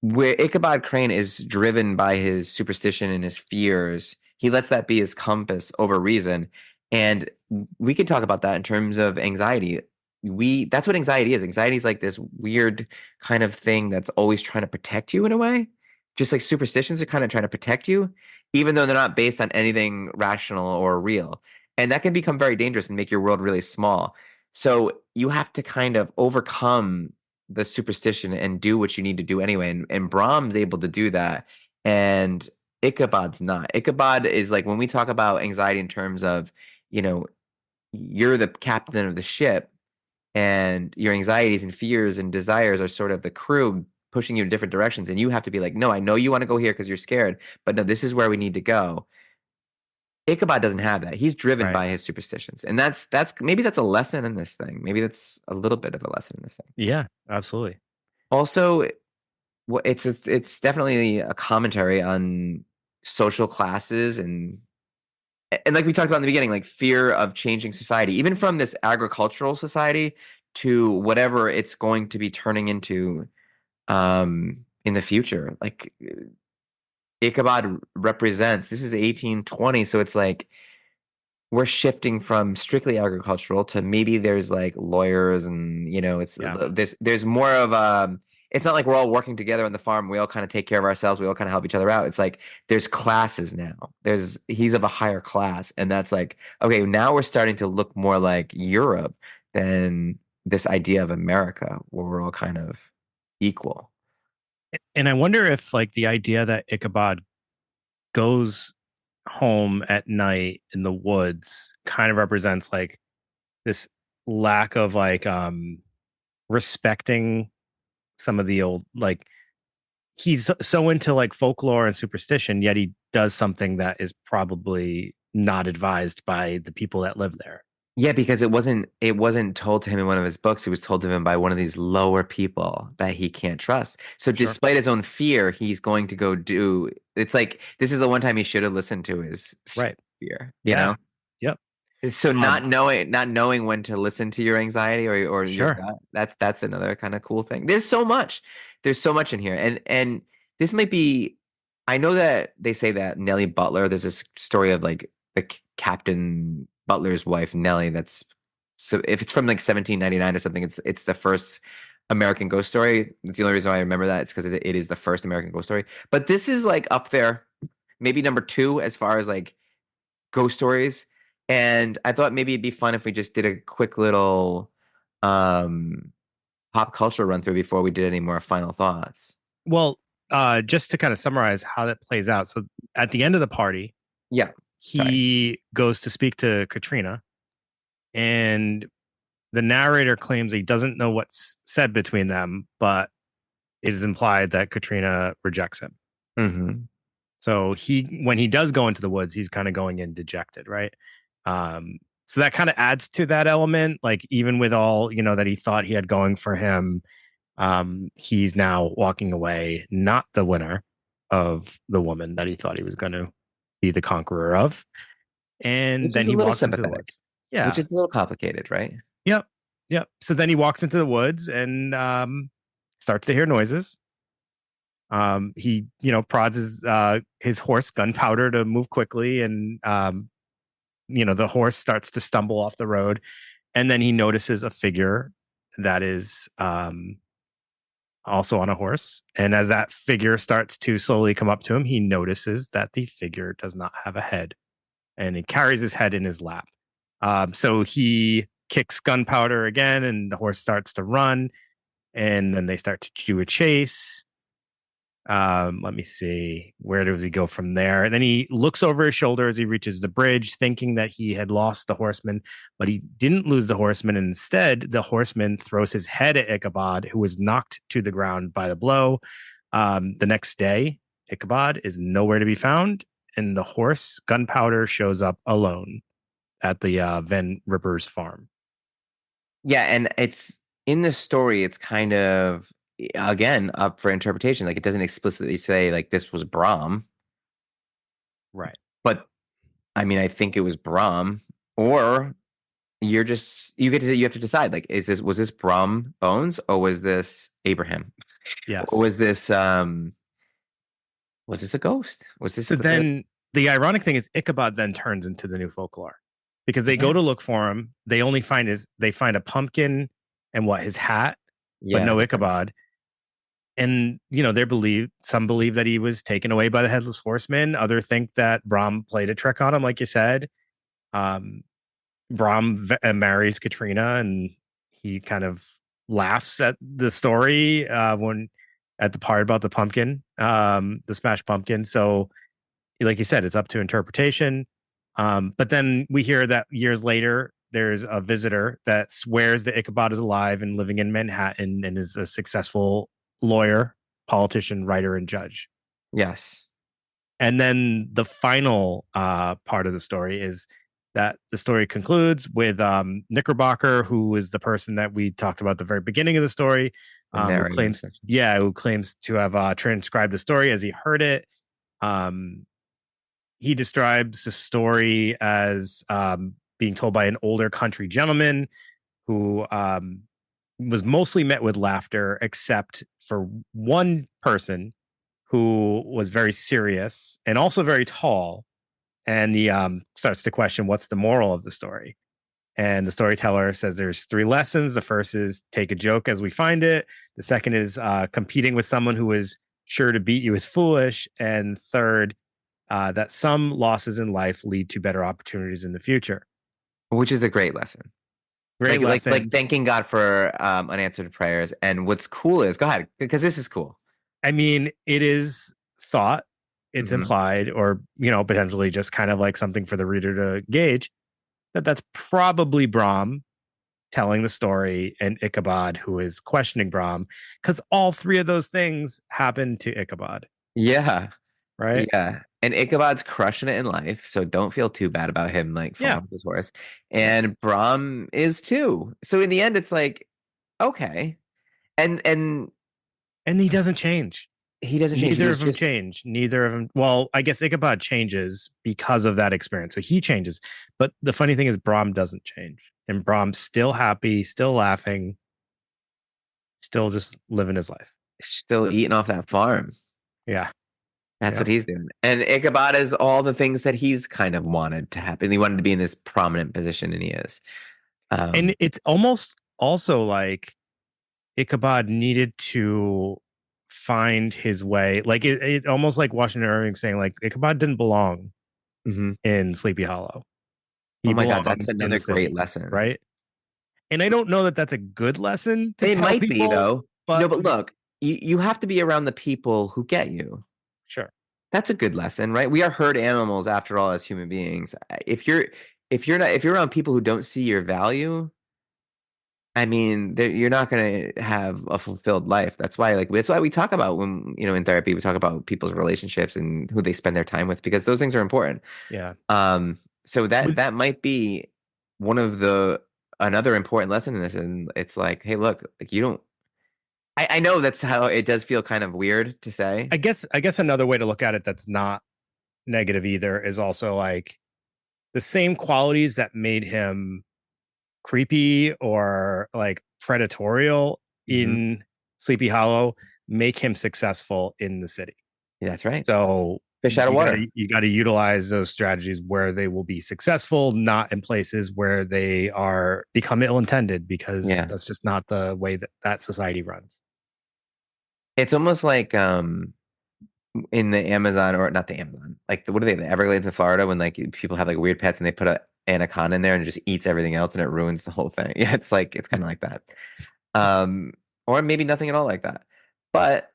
Speaker 3: where Ichabod Crane is driven by his superstition and his fears. He lets that be his compass over reason. And we could talk about that in terms of anxiety. That's what anxiety is. Anxiety is like this weird kind of thing that's always trying to protect you in a way. Just like superstitions are kind of trying to protect you, even though they're not based on anything rational or real. And that can become very dangerous and make your world really small. So you have to kind of overcome the superstition and do what you need to do anyway. And Brahm's able to do that. And Ichabod's not. Ichabod is like when we talk about anxiety in terms of, you're the captain of the ship and your anxieties and fears and desires are sort of the crew pushing you in different directions. And you have to be like, no, I know you want to go here because you're scared, but no, this is where we need to go. Ichabod doesn't have that. He's driven by his superstitions. And that's maybe that's a lesson in this thing. Maybe that's a little bit of a lesson in this thing.
Speaker 2: Yeah, absolutely.
Speaker 3: Also, it's definitely a commentary on social classes and like we talked about in the beginning, like fear of changing society, even from this agricultural society to whatever it's going to be turning into in the future. Like Ichabod represents, this is 1820, so it's like we're shifting from strictly agricultural to maybe there's like lawyers and there's more of it's not like we're all working together on the farm. We all kind of take care of ourselves. We all kind of help each other out. It's like there's classes now. He's of a higher class, and that's like, okay, now we're starting to look more like Europe than this idea of America where we're all kind of equal.
Speaker 2: And I wonder if like the idea that Ichabod goes home at night in the woods kind of represents like this lack of like respecting some of the old, like he's so into like folklore and superstition, yet he does something that is probably not advised by the people that live there.
Speaker 3: Yeah, because it wasn't told to him in one of his books. It was told to him by one of these lower people that he can't trust. So despite his own fear, he's going to go do. It's like this is the one time he should have listened to his fear. You know.
Speaker 2: Yep.
Speaker 3: So not knowing when to listen to your anxiety or your gut, that's another kind of cool thing. There's so much in here, and this might be. I know that they say that Nellie Butler. There's this story of like the Captain Butler's wife Nellie. So if it's from like 1799 or something, it's the first American ghost story. That's the only reason why I remember that. It's because it is the first American ghost story. But this is like up there, maybe number 2 as far as like ghost stories. And I thought maybe it'd be fun if we just did a quick little pop culture run through before we did any more final thoughts.
Speaker 2: Well, just to kind of summarize how that plays out. So at the end of the party, he goes to speak to Katrina, and the narrator claims he doesn't know what's said between them, but it is implied that Katrina rejects him.
Speaker 3: Mm-hmm.
Speaker 2: So when he does go into the woods, he's kind of going in dejected, right? So that kind of adds to that element. Like even with all, that he thought he had going for him, he's now walking away, not the winner of the woman that he thought he was going to be the conqueror of. And then he walks into the woods. Yeah.
Speaker 3: Which is a little complicated, right?
Speaker 2: Yep. So then he walks into the woods and starts to hear noises. He, prods his horse Gunpowder to move quickly, and the horse starts to stumble off the road, and then he notices a figure that is also on a horse. And as that figure starts to slowly come up to him, he notices that the figure does not have a head, and he carries his head in his lap. So he kicks Gunpowder again, and the horse starts to run, and then they start to do a chase. Let me see. Where does he go from there? And then he looks over his shoulder as he reaches the bridge, thinking that he had lost the horseman, but he didn't lose the horseman. Instead, the horseman throws his head at Ichabod, who was knocked to the ground by the blow. The next day, Ichabod is nowhere to be found, and the horse, Gunpowder, shows up alone at the Van Ripper's farm.
Speaker 3: Yeah, and it's in this story, it's kind of, again, up for interpretation. Like, it doesn't explicitly say like this was Brom,
Speaker 2: right?
Speaker 3: But I mean, I think it was Brom, or you have to decide, like, was this Brom Bones, or was this Abraham?
Speaker 2: Yes.
Speaker 3: Or was this a ghost? Was this
Speaker 2: the ironic thing is Ichabod then turns into the new folklore, because they go to look for him. They only find a pumpkin and his hat, but no Ichabod. And some believe that he was taken away by the headless horseman. Others think that Brom played a trick on him, like you said. Brom marries Katrina, and he kind of laughs at the story at the part about the pumpkin, the smashed pumpkin. So, like you said, it's up to interpretation. But then we hear that years later, there's a visitor that swears that Ichabod is alive and living in Manhattan and is a successful lawyer, politician, writer, and judge.
Speaker 3: Yes.
Speaker 2: And then the final part of the story is that the story concludes with Knickerbocker, who is the person that we talked about at the very beginning of the story, who claims to have transcribed the story as he heard it. He describes the story as being told by an older country gentleman who was mostly met with laughter, except for one person who was very serious and also very tall. And he starts to question, what's the moral of the story? And the storyteller says there's 3 lessons. The first is take a joke as we find it. The second is competing with someone who is sure to beat you is foolish. And third, that some losses in life lead to better opportunities in the future.
Speaker 3: Which is a great lesson.
Speaker 2: Great lesson.
Speaker 3: Like thanking God for unanswered prayers. And what's cool is, go ahead, because this is cool.
Speaker 2: I mean, it is thought, it's implied, or, potentially just kind of like something for the reader to gauge, that's probably Brom telling the story and Ichabod who is questioning Brom, because all 3 of those things happen to Ichabod.
Speaker 3: Yeah.
Speaker 2: Right?
Speaker 3: Yeah. And Ichabod's crushing it in life, so don't feel too bad about him falling off his horse. And Brom is too. So in the end, it's like, okay. And
Speaker 2: he doesn't change.
Speaker 3: He doesn't change.
Speaker 2: Neither of them change. Neither of them. Well, I guess Ichabod changes because of that experience. So he changes. But the funny thing is Brom doesn't change. And Brom's still happy, still laughing, still just living his life.
Speaker 3: Still eating off that farm.
Speaker 2: Yeah.
Speaker 3: That's what he's doing. And Ichabod is all the things that he's kind of wanted to happen. He wanted to be in this prominent position, and he is.
Speaker 2: And it's almost also like Ichabod needed to find his way. Like it almost like Washington Irving saying, like, Ichabod didn't belong in Sleepy Hollow.
Speaker 3: Oh my God, that's another great lesson.
Speaker 2: Right? And I don't know that that's a good lesson to
Speaker 3: tell
Speaker 2: people.
Speaker 3: It might be, though. But look, you have to be around the people who get you.
Speaker 2: Sure.
Speaker 3: That's a good lesson, right? We are herd animals after all as human beings. If you're around people who don't see your value, I mean, you're not going to have a fulfilled life. That's why we talk about when, in therapy, we talk about people's relationships and who they spend their time with, because those things are important.
Speaker 2: Yeah.
Speaker 3: So that might be another important lesson in this. And it's like, hey, look, like I know that's how it does feel kind of weird to say.
Speaker 2: I guess another way to look at it that's not negative either is also like the same qualities that made him creepy or like predatorial in Sleepy Hollow make him successful in the city.
Speaker 3: Yeah, that's right.
Speaker 2: So
Speaker 3: fish out of water.
Speaker 2: You got to utilize those strategies where they will be successful, not in places where they become ill-intended, because that's just not the way that society runs.
Speaker 3: It's almost like in the Amazon, or not the Amazon, like what are they, the Everglades in Florida, when like people have like weird pets and they put a anaconda in there and it just eats everything else and it ruins the whole thing. Yeah, it's kind of like that. Or maybe nothing at all like that. But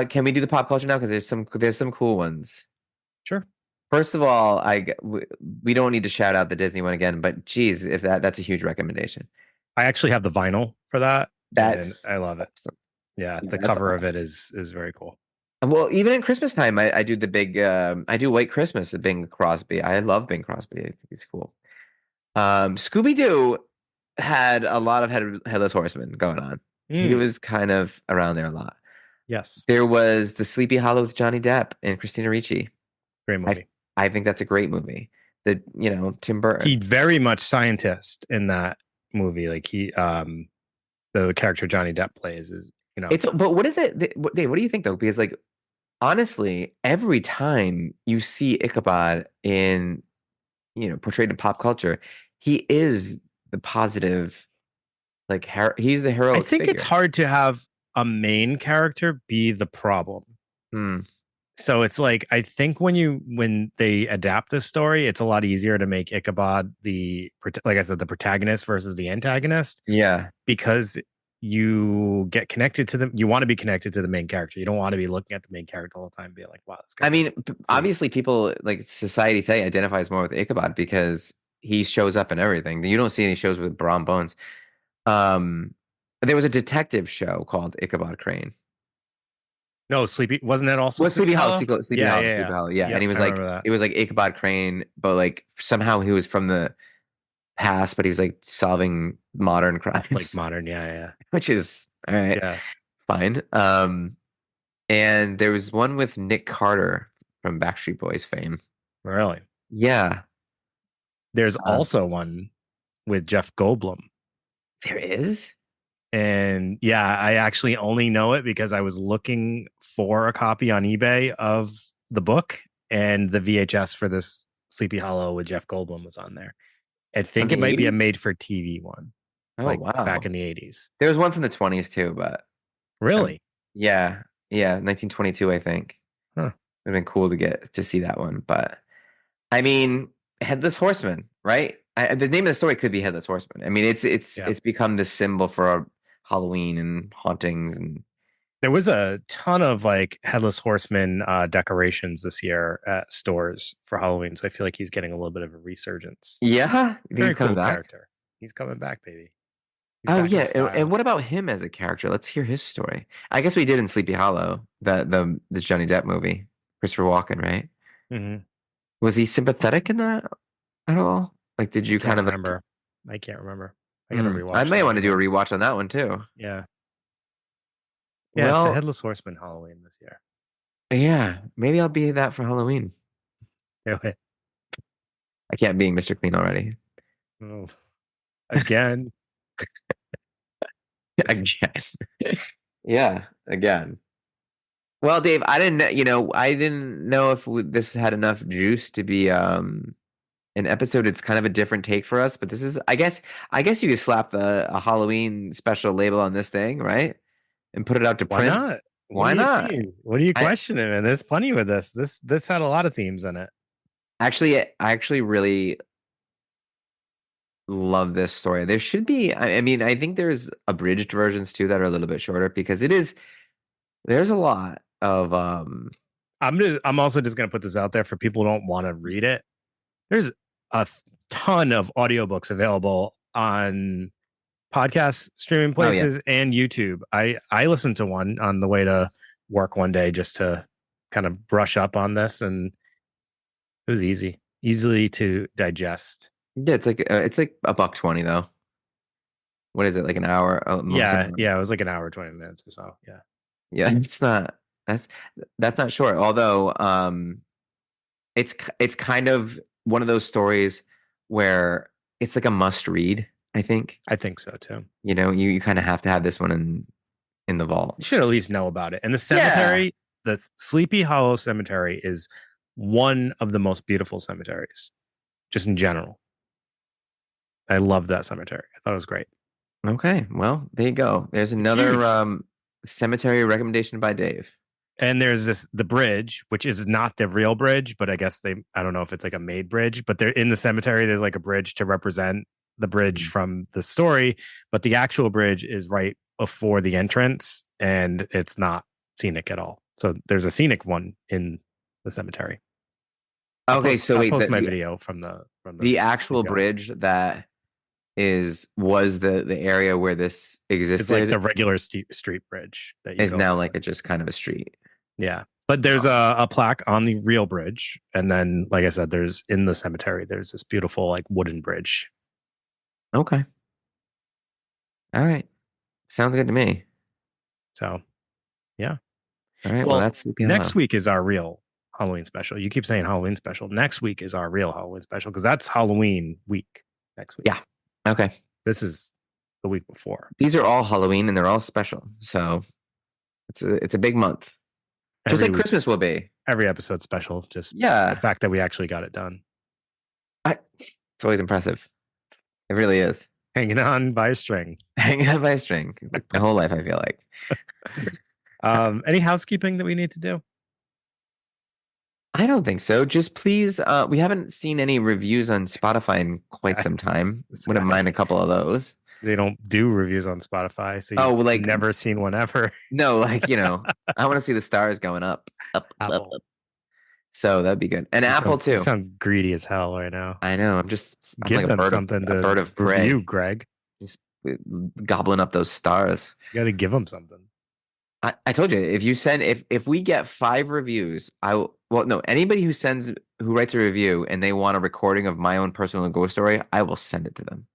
Speaker 3: Can we do the pop culture now? Because there's some cool ones.
Speaker 2: Sure.
Speaker 3: First of all, we don't need to shout out the Disney one again, but geez, if that's a huge recommendation.
Speaker 2: I actually have the vinyl for that. And
Speaker 3: That's
Speaker 2: I love it.
Speaker 3: awesome.
Speaker 2: Yeah, the cover of it is very cool.
Speaker 3: Well, even in Christmas time, I do the big I do White Christmas with Bing Crosby. I love Bing Crosby. I think he's cool. Scooby-Doo had a lot of Headless Horseman going on. He was kind of around there a lot.
Speaker 2: Yes.
Speaker 3: There was the Sleepy Hollow with Johnny Depp and Christina Ricci.
Speaker 2: Great movie.
Speaker 3: I think that's a great movie. Tim Burton.
Speaker 2: He very much scientist in that movie. Like the character Johnny Depp plays is,
Speaker 3: But what is it, Dave? What do you think though? Because like, honestly, every time you see Ichabod portrayed in pop culture, he is the positive, like he's the hero.
Speaker 2: I think it's hard to have a main character be the problem. So it's like, I think when they adapt this story, it's a lot easier to make Ichabod like I said, the protagonist versus the antagonist.
Speaker 3: Yeah.
Speaker 2: Because you get connected to them. You want to be connected to the main character. You don't want to be looking at the main character all the time and be like, wow, this guy.
Speaker 3: I mean, obviously people like society today identifies more with Ichabod because he shows up in everything. You don't see any shows with Brom Bones. There was a detective show called Ichabod Crane.
Speaker 2: No, wasn't that also
Speaker 3: Sleepy Hollow? Sleepy Hollow. Yeah. And he was like,
Speaker 2: it
Speaker 3: was like Ichabod Crane, but like somehow he was from the past, but he was like solving modern crimes.
Speaker 2: Like modern, yeah.
Speaker 3: Which is all right.
Speaker 2: Yeah.
Speaker 3: Fine. And there was one with Nick Carter from Backstreet Boys fame.
Speaker 2: Really?
Speaker 3: Yeah.
Speaker 2: There's also one with Jeff Goldblum.
Speaker 3: There is?
Speaker 2: And yeah, I actually only know it because I was looking for a copy on eBay of the book, and the VHS for this Sleepy Hollow with Jeff Goldblum was on there. I think it might be a made-for-TV one.
Speaker 3: Oh,
Speaker 2: like
Speaker 3: wow.
Speaker 2: Back in the 80s.
Speaker 3: There was one from the 20s too, but...
Speaker 2: Really?
Speaker 3: Yeah. 1922, I think.
Speaker 2: Huh.
Speaker 3: It would have been cool to get to see that one, but... I mean, Headless Horseman, right? The name of the story could be Headless Horseman. I mean, it's become this symbol for Halloween and hauntings, and
Speaker 2: there was a ton of like Headless Horseman decorations this year at stores for Halloween. So I feel like he's getting a little bit of a resurgence.
Speaker 3: Yeah,
Speaker 2: he's coming back. Character. He's coming back, baby.
Speaker 3: And what about him as a character? Let's hear his story. I guess we did in Sleepy Hollow, the Johnny Depp movie, Christopher Walken, right?
Speaker 2: Mm-hmm.
Speaker 3: Was he sympathetic in that at all? Like, did you kind of
Speaker 2: remember? I can't remember. I gotta rewatch.
Speaker 3: I may want to do a rewatch on that one too.
Speaker 2: Yeah. Yeah, well, it's the Headless Horseman Halloween this year.
Speaker 3: Yeah, maybe I'll be that for Halloween.
Speaker 2: Okay.
Speaker 3: I can't be Mr. Clean already.
Speaker 2: Oh, again.
Speaker 3: Again. Yeah, again. Well, Dave, I didn't know if this had enough juice to be an episode. It's kind of a different take for us, but this is, I guess you could slap a Halloween special label on this thing, right? And put it out to print.
Speaker 2: Why not?
Speaker 3: Why not?
Speaker 2: What are you questioning? And there's plenty with this. This had a lot of themes in it.
Speaker 3: Actually, I actually really love this story. There should be, I mean, I think there's abridged versions too that are a little bit shorter because there's a lot of
Speaker 2: I'm also just gonna put this out there for people who don't want to read it. There's a ton of audiobooks available on podcast streaming places and YouTube. I listened to one on the way to work one day just to kind of brush up on this, and it was easily to digest.
Speaker 3: Yeah, it's like $120 though. What is it, like an hour?
Speaker 2: Yeah, it was like an hour 20 minutes or so.
Speaker 3: Yeah, that's not short. Although it's kind of one of those stories where it's like a must read. I think so too. You kind of have to have this one in the vault.
Speaker 2: You should at least know about it. And the cemetery, the Sleepy Hollow Cemetery, is one of the most beautiful cemeteries, just in general. I love that cemetery. I thought it was great.
Speaker 3: Okay, well, there you go. There's another cemetery recommendation by Dave.
Speaker 2: And there's the bridge, which is not the real bridge, but I guess I don't know if it's like a made bridge, but they're in the cemetery. There's like a bridge to represent the bridge from the story, but the actual bridge is right before the entrance, and it's not scenic at all. So there's a scenic one in the cemetery.
Speaker 3: Okay, so wait,
Speaker 2: I'll post my video from
Speaker 3: the actual bridge that was the area where this existed.
Speaker 2: It's like the regular street bridge that
Speaker 3: is now like just kind of a street.
Speaker 2: Yeah, but there's a plaque on the real bridge, and then, like I said, there's in the cemetery. There's this beautiful like wooden bridge.
Speaker 3: Okay. All right. Sounds good to me.
Speaker 2: So, yeah.
Speaker 3: All right. Well, that's
Speaker 2: next week is our real Halloween special. You keep saying Halloween special. Next week is our real Halloween special because that's Halloween week next week.
Speaker 3: Yeah. Okay.
Speaker 2: This is the week before.
Speaker 3: These are all Halloween and they're all special. So it's a big month. Just like Christmas will be.
Speaker 2: Every episode special. Just
Speaker 3: the
Speaker 2: fact that we actually got it done.
Speaker 3: It's always impressive. It really is.
Speaker 2: Hanging on by a string.
Speaker 3: Hanging on by a string. Like my whole life, I feel like.
Speaker 2: Any housekeeping that we need to do?
Speaker 3: I don't think so. Just please, we haven't seen any reviews on Spotify in quite some time. Wouldn't mind a couple of those.
Speaker 2: They don't do reviews on Spotify, so you've never seen one ever.
Speaker 3: No, like, I want to see the stars going up. Up. So that'd be good. And Apple too.
Speaker 2: You sound greedy as hell right now.
Speaker 3: I know. I'm
Speaker 2: give them something to
Speaker 3: bird of prey.
Speaker 2: Review, Greg.
Speaker 3: Just gobbling up those stars.
Speaker 2: You got to give them something.
Speaker 3: I told you, if we get 5 reviews, anybody who writes a review and they want a recording of my own personal ghost story, I will send it to them.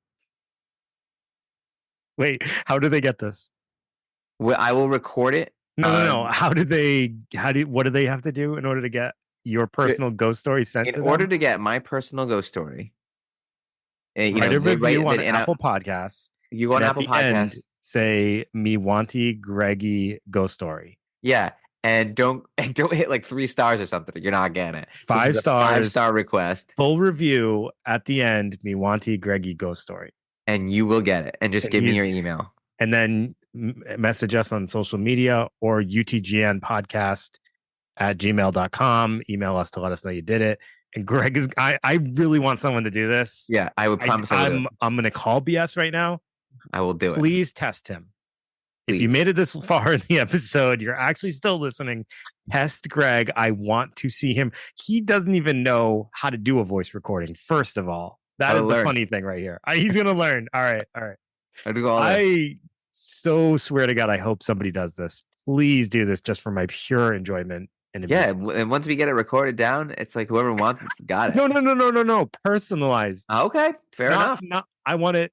Speaker 2: Wait, how do they get this?
Speaker 3: Well, I will record it.
Speaker 2: No. What do they have to do in order to get your personal ghost story sent to them?
Speaker 3: In order to get my personal ghost story,
Speaker 2: write a review on Apple Podcasts.
Speaker 3: You go on Apple Podcasts.
Speaker 2: Say me wanty Greggy ghost story.
Speaker 3: Yeah, and don't hit like 3 stars or something. You're not getting it.
Speaker 2: 5 stars.
Speaker 3: 5-star request.
Speaker 2: Full review at the end. Me wanty Greggy ghost story.
Speaker 3: And you will get it. And just give me your email.
Speaker 2: And then message us on social media or utgnpodcast@gmail.com. Email us to let us know you did it. And Greg I really want someone to do this.
Speaker 3: Yeah, I would promise.
Speaker 2: I'm going to call BS right now.
Speaker 3: I will do it.
Speaker 2: Please test him. If you made it this far in the episode, you're actually still listening. Test Greg. I want to see him. He doesn't even know how to do a voice recording. First of all, that is the funny thing right here. He's going to learn. All right. I so swear to God, I hope somebody does this. Please do this just for my pure enjoyment. And
Speaker 3: once we get it recorded down, it's like whoever wants it's got it.
Speaker 2: No. Personalized.
Speaker 3: Okay. Fair enough.
Speaker 2: I want it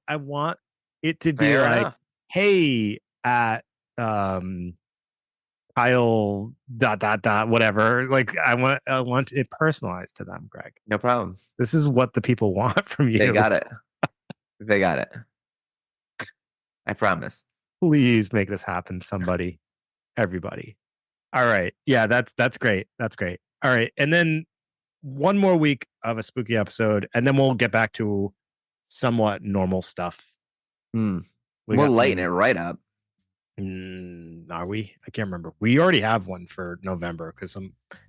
Speaker 2: to be enough. Hey, at Kyle ... whatever. Like I want it personalized to them, Greg.
Speaker 3: No problem.
Speaker 2: This is what the people want from you.
Speaker 3: They got it. I promise.
Speaker 2: Please make this happen, somebody. Everybody. All right. Yeah, that's great. That's great. All right. And then one more week of a spooky episode, and then we'll get back to somewhat normal stuff.
Speaker 3: We'll lighten it right up.
Speaker 2: Are we? I can't remember. We already have one for November because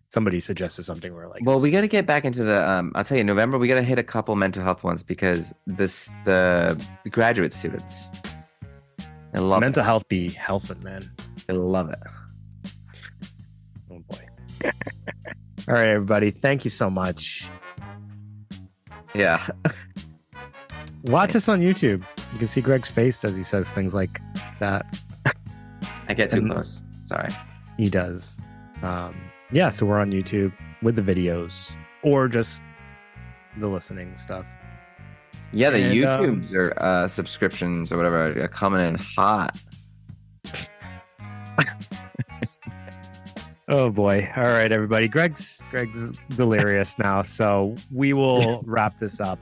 Speaker 2: somebody suggested something. We're like,
Speaker 3: well, we got to get back into the. I'll tell you, November we got to hit a couple mental health ones because the graduate students, they love
Speaker 2: mental health be healthy, man.
Speaker 3: They love it.
Speaker 2: Oh boy. All right, everybody. Thank you so much.
Speaker 3: Yeah.
Speaker 2: Watch us on YouTube. You can see Greg's face as he says things like that.
Speaker 3: I get too close. Sorry.
Speaker 2: He does. Yeah, so we're on YouTube with the videos or just the listening stuff.
Speaker 3: Yeah, the YouTubes or subscriptions or whatever are coming in hot.
Speaker 2: Oh boy. All right, everybody. Greg's delirious now, so we will wrap this up.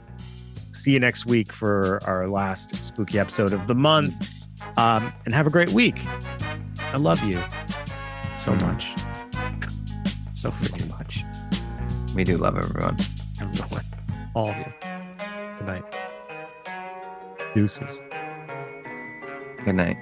Speaker 2: See you next week for our last spooky episode of the month. And have a great week. I love you so much. So freaking much.
Speaker 3: We do love everyone.
Speaker 2: Everyone. All of you. Good night. Deuces.
Speaker 3: Good night.